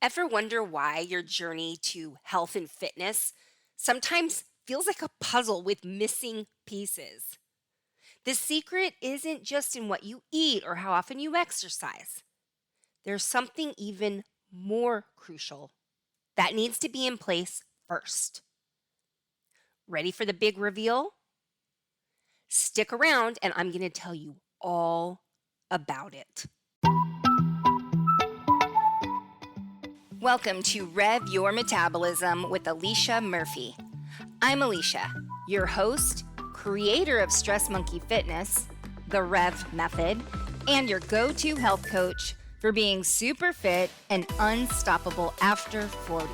Ever wonder why your journey to health and fitness sometimes feels like a puzzle with missing pieces? The secret isn't just in what you eat or how often you exercise. There's something even more crucial that needs to be in place first. Ready for the big reveal? Stick around and I'm going to tell you all about it. Welcome to REV Your Metabolism with Alicia Murphy. I'm Alicia, your host, creator of Stress Monkey Fitness, the REV method, and your go-to health coach for being super fit and unstoppable after 40.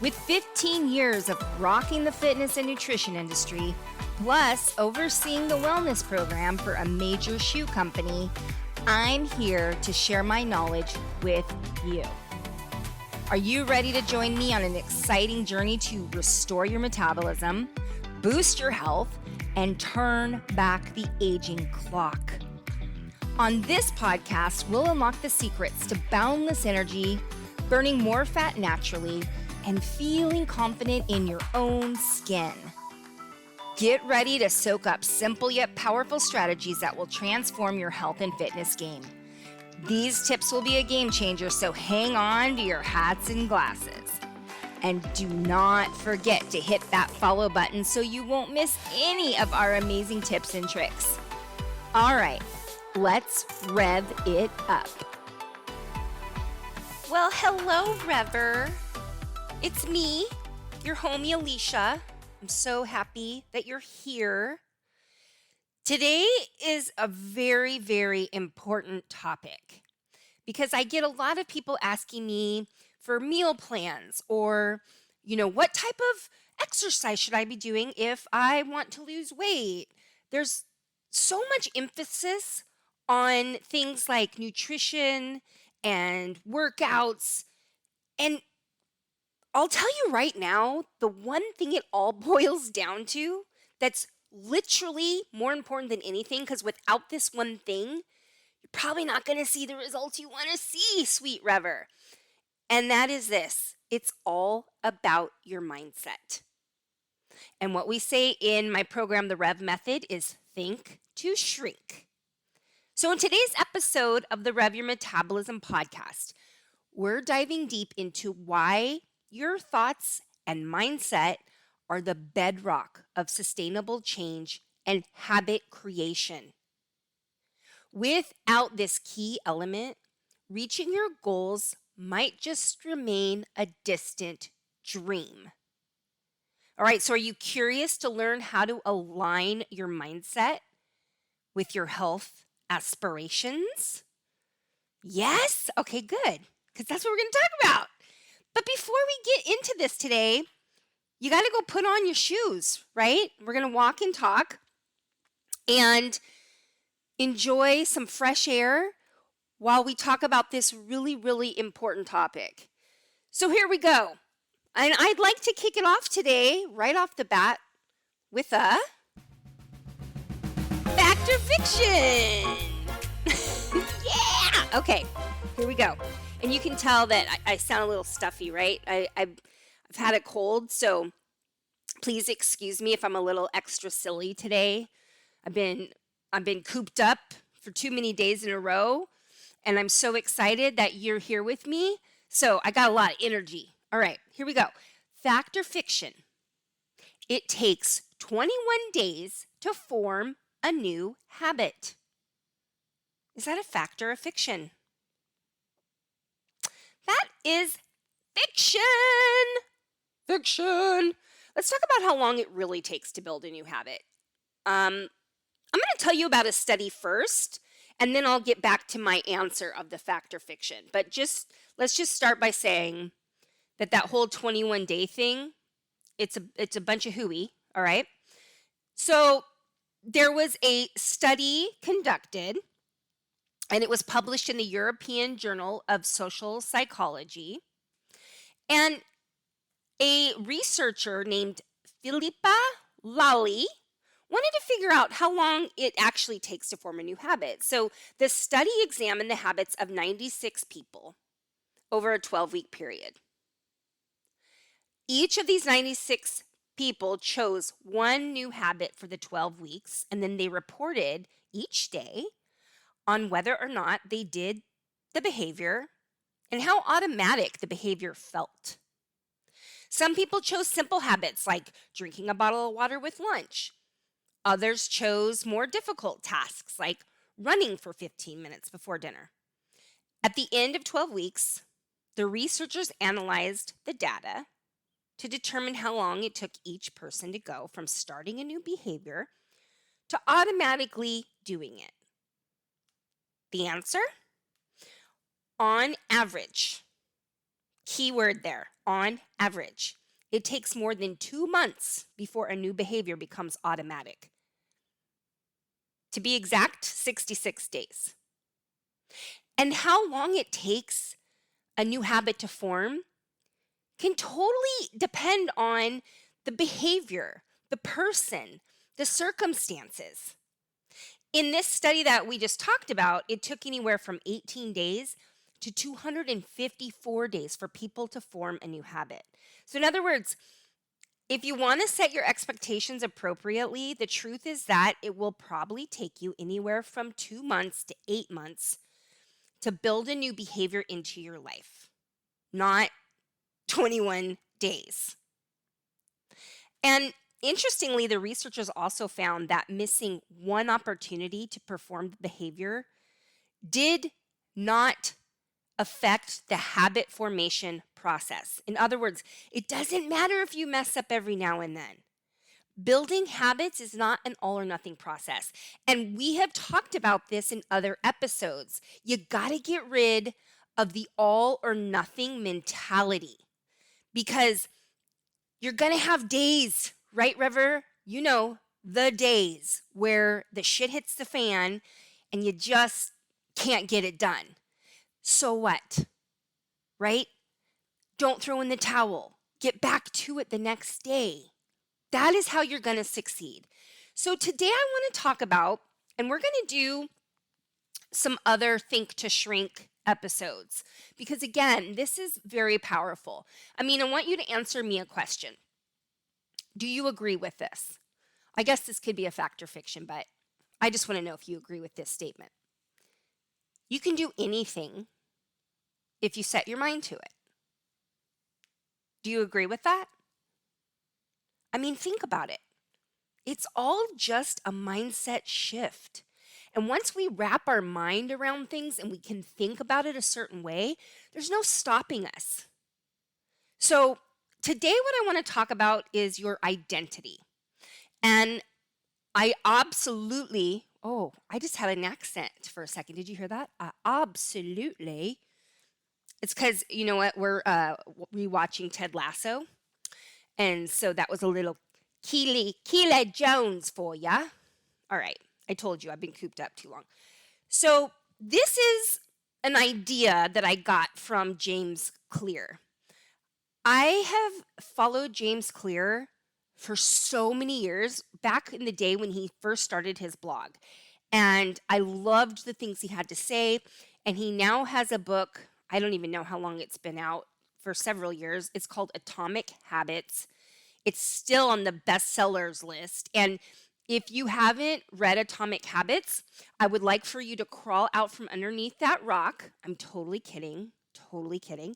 With 15 years of rocking the fitness and nutrition industry, plus overseeing the wellness program for a major shoe company, I'm here to share my knowledge with you. Are you ready to join me on an exciting journey to restore your metabolism, boost your health, and turn back the aging clock? On this podcast, we'll unlock the secrets to boundless energy, burning more fat naturally, and feeling confident in your own skin. Get ready to soak up simple yet powerful strategies that will transform your health and fitness game. These tips will be a game changer, so hang on to your hats and glasses. And do not forget to hit that follow button so you won't miss any of our amazing tips and tricks. All right, let's rev it up. Well, hello, Rever. It's me, your homie Alicia. I'm so happy that you're here. Today is a very, very important topic because I get a lot of people asking me for meal plans or, what type of exercise should I be doing if I want to lose weight? There's so much emphasis on things like nutrition and workouts. And I'll tell you right now, the one thing it all boils down to that's literally more important than anything, because without this one thing, you're probably not going to see the results you want to see, sweet Rever. And that is this. It's all about your mindset. And what we say in my program, the REV method, is think to shrink. So in today's episode of the REV Your Metabolism podcast, we're diving deep into why your thoughts and mindset are the bedrock of sustainable change and habit creation. Without this key element, reaching your goals might just remain a distant dream. All right, so are you curious to learn how to align your mindset with your health aspirations? Yes? Okay, good, because that's what we're going to talk about. But before we get into this today, you got to go put on your shoes, right? We're going to walk and talk and enjoy some fresh air while we talk about this really, really important topic. So here we go. And I'd like to kick it off today, right off the bat, with a fact or fiction. Yeah! Okay, here we go. And you can tell that I sound a little stuffy, right? I've had a cold, so please excuse me if I'm a little extra silly today. I've been cooped up for too many days in a row, and I'm so excited that you're here with me. So I got a lot of energy. All right, here we go. Fact or fiction? It takes 21 days to form a new habit. Is that a fact or a fiction? That is fiction. Fiction. Let's talk about how long it really takes to build a new habit. I'm going to tell you about a study first, and then I'll get back to my answer of the fact or fiction. But let's just start by saying that whole 21-day thing, it's a bunch of hooey, all right? So there was a study conducted, and it was published in the European Journal of Social Psychology. And a researcher named Philippa Lally wanted to figure out how long it actually takes to form a new habit. So the study examined the habits of 96 people over a 12-week period. Each of these 96 people chose one new habit for the 12 weeks, and then they reported each day on whether or not they did the behavior and how automatic the behavior felt. Some people chose simple habits like drinking a bottle of water with lunch. Others chose more difficult tasks like running for 15 minutes before dinner. At the end of 12 weeks, the researchers analyzed the data to determine how long it took each person to go from starting a new behavior to automatically doing it. The answer? On average, keyword there, on average, it takes more than 2 months before a new behavior becomes automatic. To be exact, 66 days. And how long it takes a new habit to form can totally depend on the behavior, the person, the circumstances. In this study that we just talked about, it took anywhere from 18 days to 254 days for people to form a new habit. So in other words, if you want to set your expectations appropriately, the truth is that it will probably take you anywhere from 2 months to 8 months to build a new behavior into your life, not 21 days. And interestingly, the researchers also found that missing one opportunity to perform the behavior did not affect the habit formation process. In other words, it doesn't matter if you mess up every now and then. Building habits is not an all or nothing process. And we have talked about this in other episodes. You got to get rid of the all or nothing mentality because you're going to have days, right, Rever? You know, the days where the shit hits the fan and you just can't get it done. So what, right? Don't throw in the towel. Get back to it the next day. That is how you're going to succeed. So today I want to talk about, and we're going to do some other Think to Shrink episodes because again, this is very powerful. I mean, I want you to answer me a question. Do you agree with this? I guess this could be a fact or fiction, but I just want to know if you agree with this statement. You can do anything if you set your mind to it. Do you agree with that? I mean, think about it. It's all just a mindset shift. And once we wrap our mind around things and we can think about it a certain way, there's no stopping us. So today what I want to talk about is your identity. And I absolutely, I just had an accent for a second. Did you hear that? Absolutely. It's because, you know what, we're rewatching Ted Lasso. And so that was a little Keely Jones for ya. All right, I told you I've been cooped up too long. So this is an idea that I got from James Clear. I have followed James Clear for so many years, back in the day when he first started his blog. And I loved the things he had to say. And he now has a book, I don't even know how long it's been out, for several years. It's called Atomic Habits. It's still on the bestsellers list. And if you haven't read Atomic Habits, I would like for you to crawl out from underneath that rock. I'm totally kidding. Totally kidding.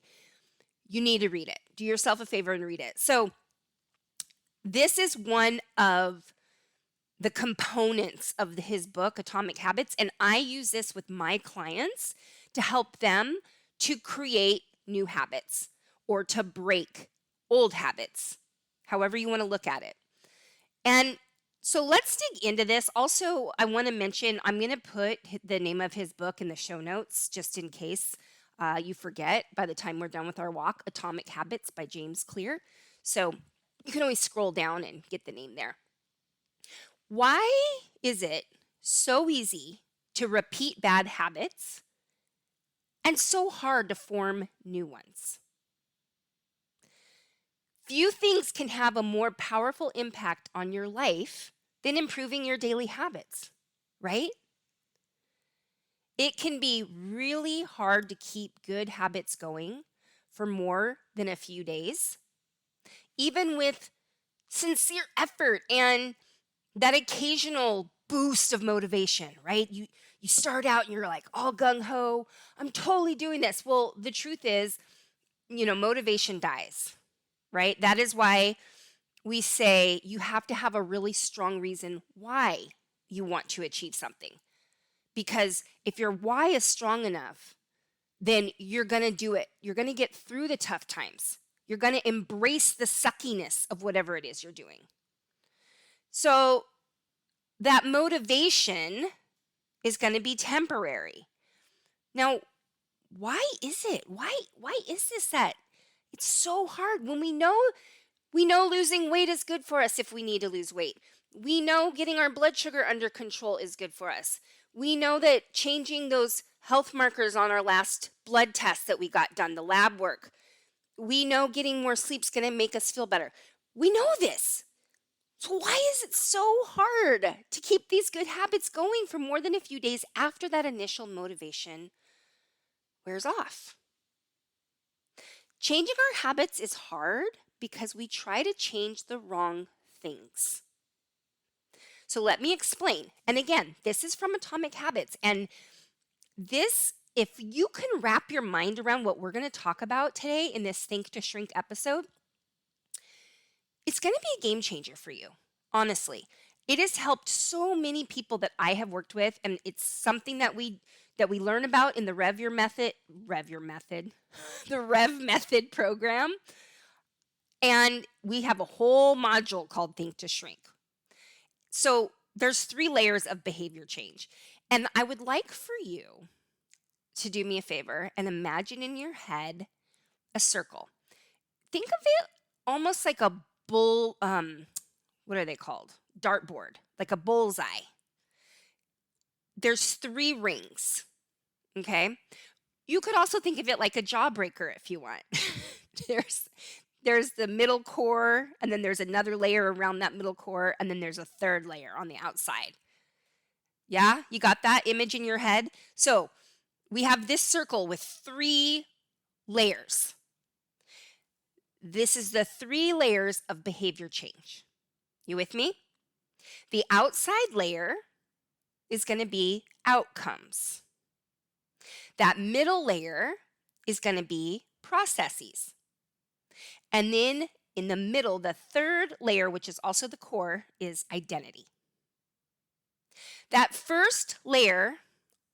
You need to read it. Do yourself a favor and read it. So this is one of the components of his book, Atomic Habits. And I use this with my clients to help them to create new habits or to break old habits, however you want to look at it. And so let's dig into this. Also, I want to mention, I'm going to put the name of his book in the show notes just in case you forget by the time we're done with our walk, Atomic Habits by James Clear. So you can always scroll down and get the name there. Why is it so easy to repeat bad habits and so hard to form new ones? Few things can have a more powerful impact on your life than improving your daily habits, right? It can be really hard to keep good habits going for more than a few days, even with sincere effort and that occasional boost of motivation, right? You start out and you're like all gung ho, I'm totally doing this. Well, the truth is, motivation dies, right? That is why we say you have to have a really strong reason why you want to achieve something. Because if your why is strong enough, then you're going to do it. You're going to get through the tough times. You're going to embrace the suckiness of whatever it is you're doing. So that motivation is going to be temporary. Now, why is it? Why is this that it's so hard when we know losing weight is good for us if we need to lose weight. We know getting our blood sugar under control is good for us. We know that changing those health markers on our last blood test that we got done, the lab work, we know getting more sleep is going to make us feel better. We know this. So why is it so hard to keep these good habits going for more than a few days after that initial motivation wears off? Changing our habits is hard because we try to change the wrong things. So let me explain. And again, this is from Atomic Habits. And this, if you can wrap your mind around what we're going to talk about today in this Think to Shrink episode, it's going to be a game changer for you, honestly. It has helped so many people that I have worked with, and it's something that we learn about in the the REV Method program. And we have a whole module called Think to Shrink. So there's 3 layers of behavior change. And I would like for you to do me a favor and imagine in your head a circle. Think of it almost like a what are they called? Dartboard, like a bullseye. There's 3 rings, okay? You could also think of it like a jawbreaker if you want. There's the middle core, and then there's another layer around that middle core, and then there's a 3rd layer on the outside. Yeah, you got that image in your head? So we have this circle with 3 layers. This is the 3 layers of behavior change. You with me? The outside layer is going to be outcomes. That middle layer is going to be processes. And then in the middle, the 3rd layer, which is also the core, is identity. That first layer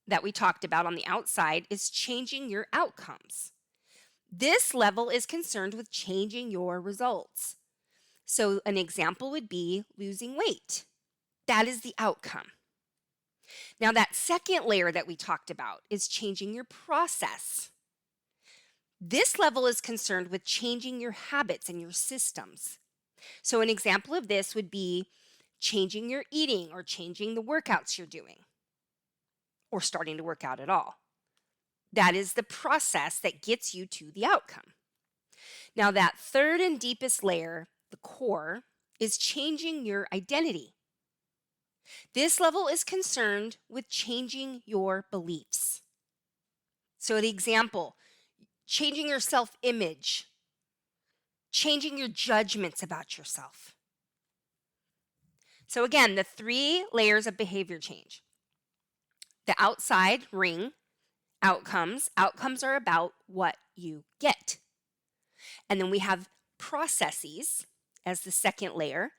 that we talked about on the outside is changing your outcomes. This level is concerned with changing your results. So an example would be losing weight. That is the outcome. Now that 2nd layer that we talked about is changing your process. This level is concerned with changing your habits and your systems. So an example of this would be changing your eating or changing the workouts you're doing or starting to work out at all. That is the process that gets you to the outcome. Now that 3rd and deepest layer, the core, is changing your identity. This level is concerned with changing your beliefs. So the example, changing your self-image, changing your judgments about yourself. So again, the 3 layers of behavior change. The outside ring, outcomes. Outcomes are about what you get. And then we have processes as the 2nd layer.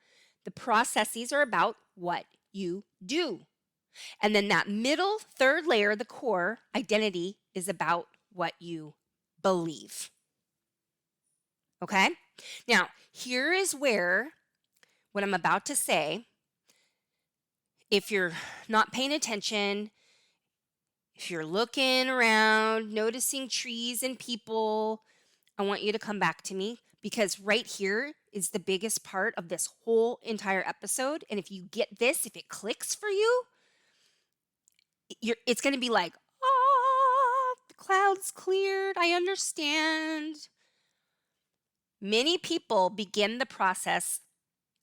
The processes are about what you do. And then that middle 3rd layer, the core, identity, is about what you believe. Okay? Now, here is where what I'm about to say, if you're not paying attention, if you're looking around, noticing trees and people, I want you to come back to me because right here is the biggest part of this whole entire episode. And if you get this, if it clicks for you, it's going to be like, the clouds cleared. I understand. Many people begin the process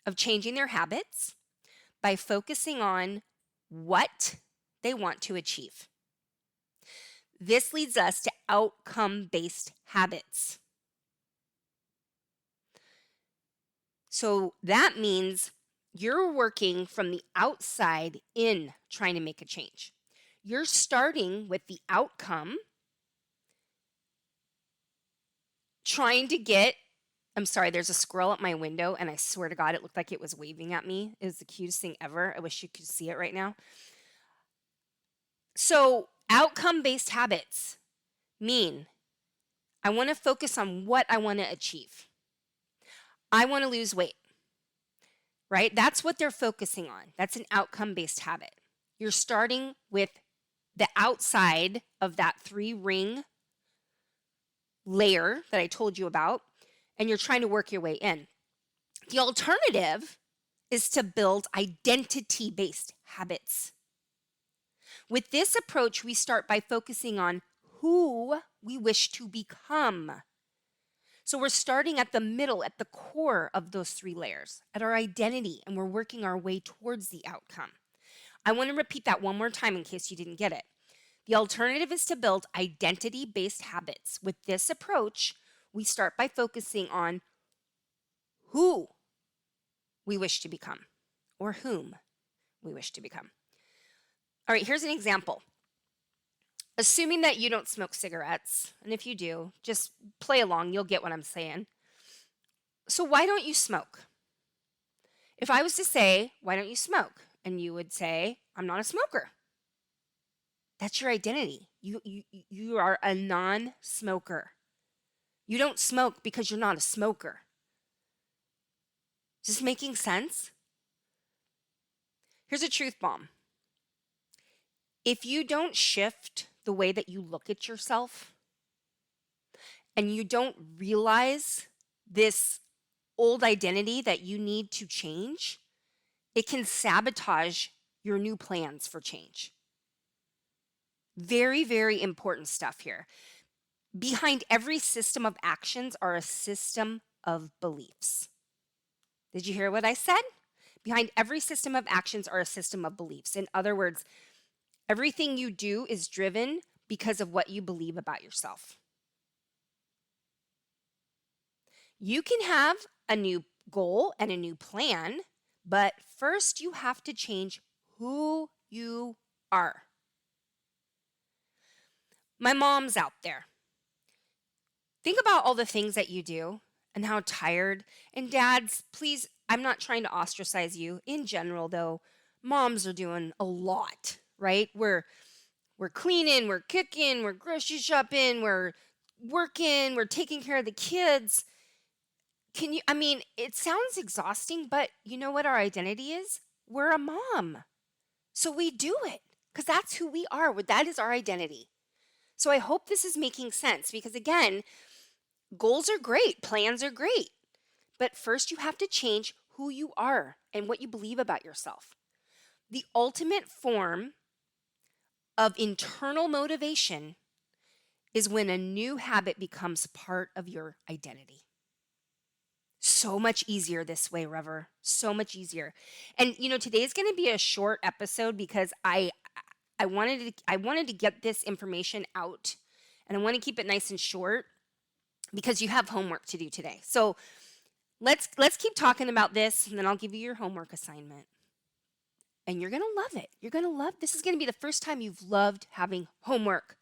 of changing their habits by focusing on what they want to achieve. This leads us to outcome-based habits. So that means you're working from the outside in trying to make a change. You're starting with the outcome, trying to get, I'm sorry, there's a squirrel at my window, and I swear to God, it looked like it was waving at me. It was the cutest thing ever. I wish you could see it right now. So outcome-based habits mean I want to focus on what I want to achieve. I want to lose weight, right? That's what they're focusing on. That's an outcome-based habit. You're starting with the outside of that 3-ring layer that I told you about, and you're trying to work your way in. The alternative is to build identity-based habits. With this approach, we start by focusing on who we wish to become. So we're starting at the middle, at the core of those 3 layers, at our identity, and we're working our way towards the outcome. I want to repeat that one more time in case you didn't get it. The alternative is to build identity-based habits. With this approach, we start by focusing on who we wish to become or whom we wish to become. All right, here's an example. Assuming that you don't smoke cigarettes, and if you do, just play along, you'll get what I'm saying. So why don't you smoke? If I was to say, why don't you smoke? And you would say, I'm not a smoker. That's your identity. You are a non-smoker. You don't smoke because you're not a smoker. Is this making sense? Here's a truth bomb. If you don't shift the way that you look at yourself, and you don't realize this old identity that you need to change, it can sabotage your new plans for change. Very, very important stuff here. Behind every system of actions are a system of beliefs. Did you hear what I said? Behind every system of actions are a system of beliefs. In other words, everything you do is driven because of what you believe about yourself. You can have a new goal and a new plan, but first you have to change who you are. My mom's out there. Think about all the things that you do and how tired. And dads, please, I'm not trying to ostracize you. In general, though, moms are doing a lot, right? We're cleaning, we're cooking, we're grocery shopping, we're working, we're taking care of the kids. It sounds exhausting, but you know what our identity is? We're a mom. So we do it because that's who we are. That is our identity. So I hope this is making sense because, again, goals are great, plans are great, but first you have to change who you are and what you believe about yourself. The ultimate form of internal motivation is when a new habit becomes part of your identity. So much easier this way, Rever. So much easier. And today's going to be a short episode because I wanted to get this information out, and I want to keep it nice and short because you have homework to do today. So let's keep talking about this, and then I'll give you your homework assignment. And you're going to love it. You're going to love this. Is going to be the first time you've loved having homework.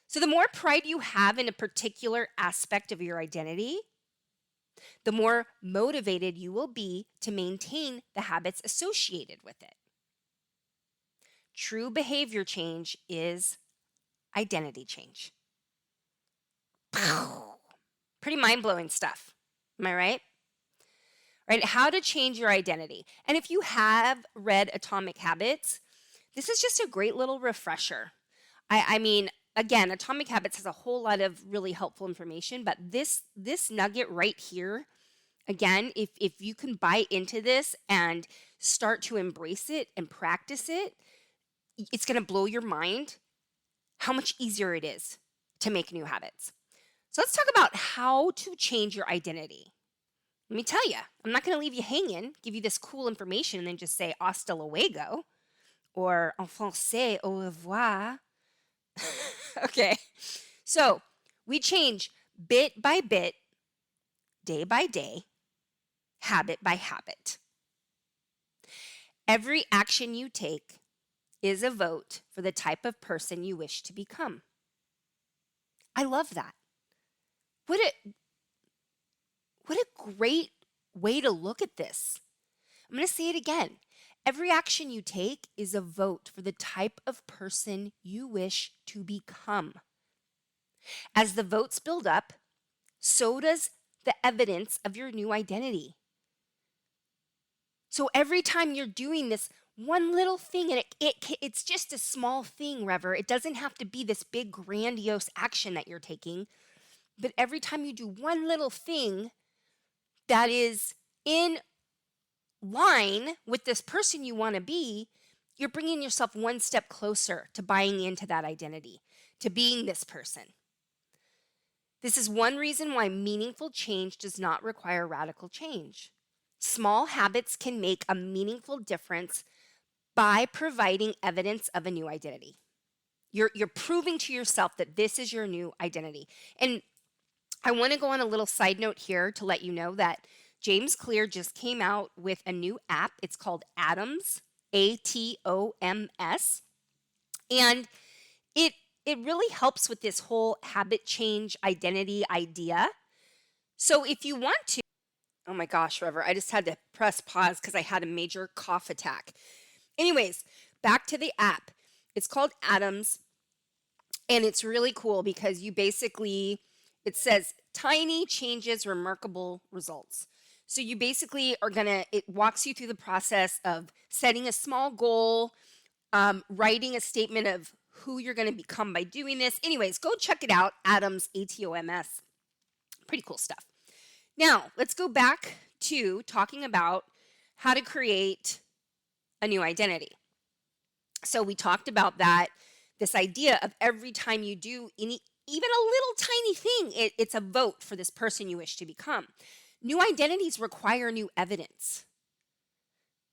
So the more pride you have in a particular aspect of your identity, the more motivated you will be to maintain the habits associated with it. True behavior change is identity change. Pretty mind-blowing stuff. Am I right? Right? How to change your identity. And if you have read Atomic Habits, this is just a great little refresher. Again, Atomic Habits has a whole lot of really helpful information, but this nugget right here, again, if you can buy into this and start to embrace it and practice it, it's going to blow your mind how much easier it is to make new habits. So let's talk about how to change your identity. Let me tell you, I'm not going to leave you hanging, give you this cool information, and then just say hasta luego, or en français, au revoir. Okay, so we change bit by bit, day by day, habit by habit. Every action you take is a vote for the type of person you wish to become. I love that. What a great way to look at this. I'm going to say it again. Every action you take is a vote for the type of person you wish to become. As the votes build up, so does the evidence of your new identity. So every time you're doing this one little thing, and it's just a small thing, Rever. It doesn't have to be this big grandiose action that you're taking. But every time you do one little thing that is in line with this person you want to be, you're bringing yourself one step closer to buying into that identity, to being this person. This is one reason why meaningful change does not require radical change. Small habits can make a meaningful difference by providing evidence of a new identity. You're proving to yourself that this is your new identity. And I want to go on a little side note here to let you know that James Clear just came out with a new app. It's called Atoms, ATOMS. And it really helps with this whole habit change identity idea. So if you want to, oh my gosh, Rever, I just had to press pause because I had a major cough attack. Anyways, back to the app. It's called Atoms, and it's really cool because it says tiny changes, remarkable results. So you basically it walks you through the process of setting a small goal, writing a statement of who you're going to become by doing this. Anyways, go check it out, Atoms, ATOMS. Pretty cool stuff. Now, let's go back to talking about how to create a new identity. So we talked about that, this idea of every time you do even a little tiny thing, it's a vote for this person you wish to become. New identities require new evidence.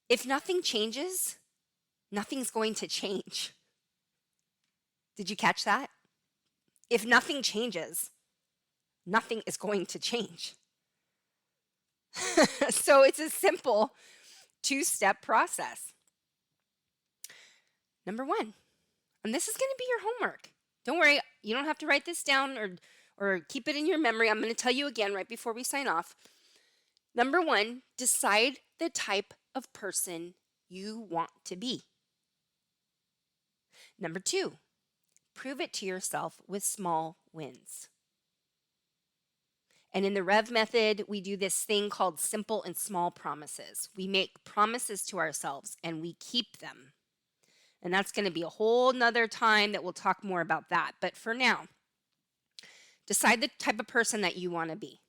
If nothing changes, nothing's going to change. Did you catch that? If nothing changes, nothing is going to change. So it's a simple two-step process. Number one, and this is going to be your homework. Don't worry, you don't have to write this down or keep it in your memory. I'm going to tell you again right before we sign off. Number one, decide the type of person you want to be. Number two, prove it to yourself with small wins. And in the REV method, we do this thing called simple and small promises. We make promises to ourselves and we keep them. And that's going to be a whole nother time that we'll talk more about that. But for now, decide the type of person that you want to be.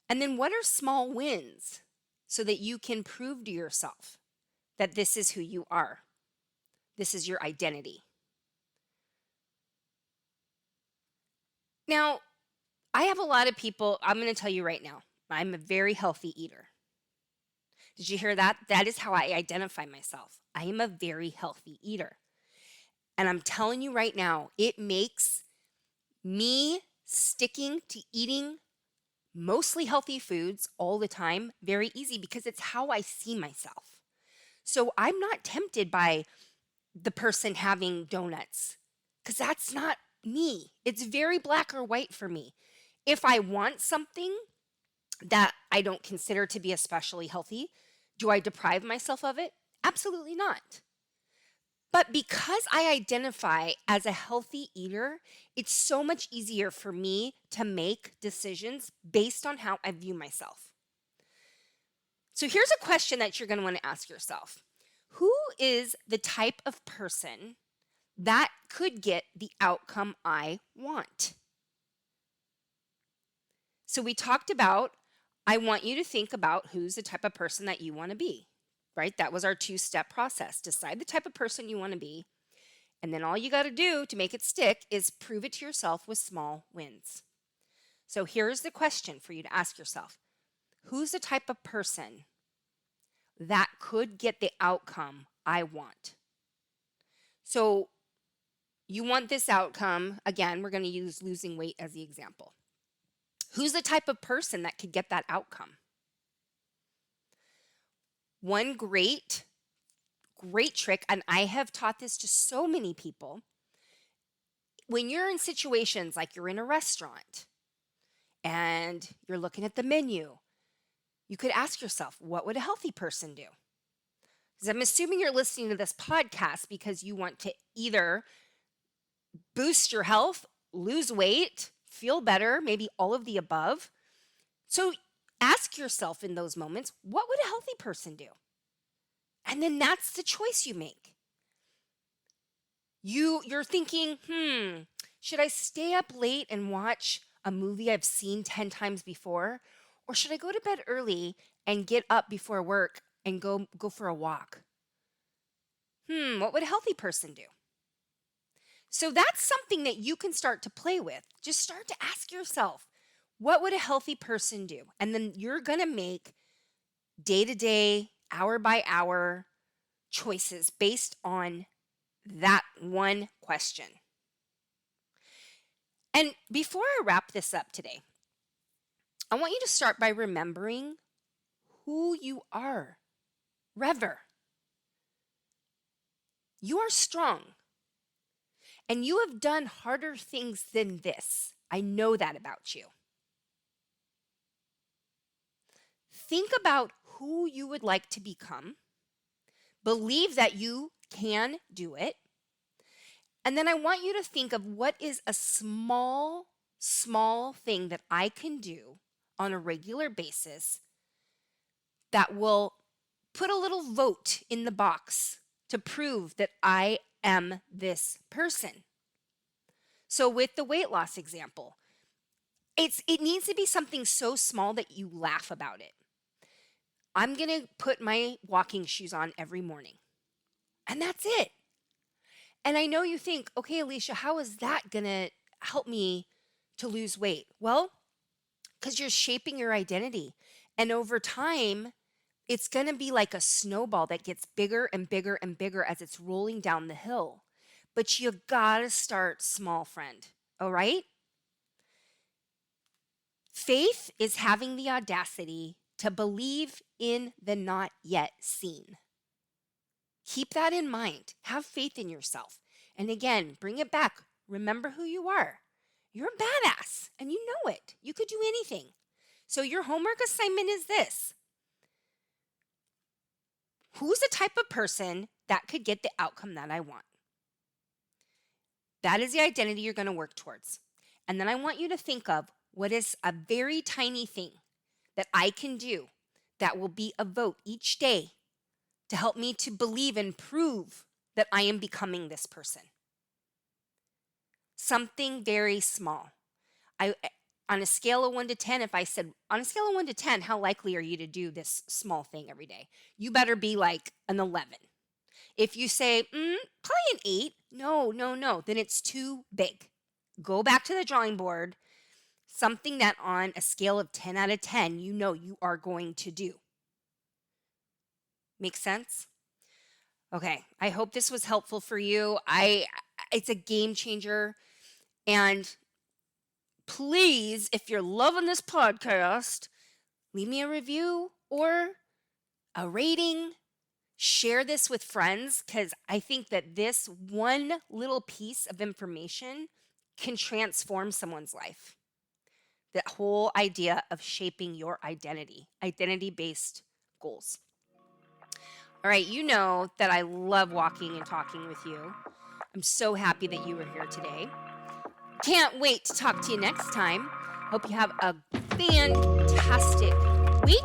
And then what are small wins so that you can prove to yourself that this is who you are? This is your identity. Now, I have a lot of people, I'm going to tell you right now, I'm a very healthy eater. Did you hear that? That is how I identify myself. I am a very healthy eater. And I'm telling you right now, it makes me sticking to eating mostly healthy foods all the time very easy because it's how I see myself. So I'm not tempted by the person having donuts because that's not me. It's very black or white for me. If I want something that I don't consider to be especially healthy, do I deprive myself of it? Absolutely not. But because I identify as a healthy eater, it's so much easier for me to make decisions based on how I view myself. So here's a question that you're going to want to ask yourself. Who is the type of person that could get the outcome I want? So we talked about, I want you to think about who's the type of person that you want to be, right? That was our two-step process. Decide the type of person you want to be. And then all you got to do to make it stick is prove it to yourself with small wins. So here's the question for you to ask yourself. Who's the type of person that could get the outcome I want? So You want this outcome. Again, we're going to use losing weight as the example. Who's the type of person that could get that outcome? One great trick, and I have taught this to so many people, when you're in situations like you're in a restaurant and you're looking at the menu, you could ask yourself, what would a healthy person do? Because I'm assuming you're listening to this podcast because you want to either boost your health, lose weight, feel better, maybe all of the above. So ask yourself in those moments, what would a healthy person do? And then that's the choice you make. You're thinking, should I stay up late and watch a movie I've seen 10 times before? Or should I go to bed early and get up before work and go for a walk? What would a healthy person do? So that's something that you can start to play with. Just start to ask yourself, what would a healthy person do? And then you're going to make day-to-day, hour-by-hour choices based on that one question. And before I wrap this up today, I want you to start by remembering who you are. Rever. You are strong. And you have done harder things than this. I know that about you. Think about who you would like to become. Believe that you can do it. And then I want you to think of what is a small thing that I can do on a regular basis that will put a little vote in the box to prove that I am this person. So with the weight loss example, it needs to be something so small that you laugh about it. I'm going to put my walking shoes on every morning. And that's it. And I know you think, okay, Alicia, how is that going to help me to lose weight? Well, because you're shaping your identity. And over time, it's going to be like a snowball that gets bigger and bigger and bigger as it's rolling down the hill. But you got to start small, friend. All right? Faith is having the audacity to believe in the not yet seen. Keep that in mind. Have faith in yourself. And again, bring it back. Remember who you are. You're a badass and you know it. You could do anything. So your homework assignment is this. Who's the type of person that could get the outcome that I want? That is the identity you're going to work towards. And then I want you to think of what is a very tiny thing that I can do that will be a vote each day to help me to believe and prove that I am becoming this person. Something very small. On a scale of 1 to 10, if I said, on a scale of 1 to 10, how likely are you to do this small thing every day? You better be like an 11. If you say, probably an 8, no, then it's too big. Go back to the drawing board. Something that on a scale of 10 out of 10, you know you are going to do. Make sense? Okay, I hope this was helpful for you. It's a game changer. And please, if you're loving this podcast, leave me a review or a rating. Share this with friends because I think that this one little piece of information can transform someone's life. That whole idea of shaping your identity-based goals. All right, you know that I love walking and talking with you. I'm so happy that you were here today. Can't wait to talk to you next time. Hope you have a fantastic week.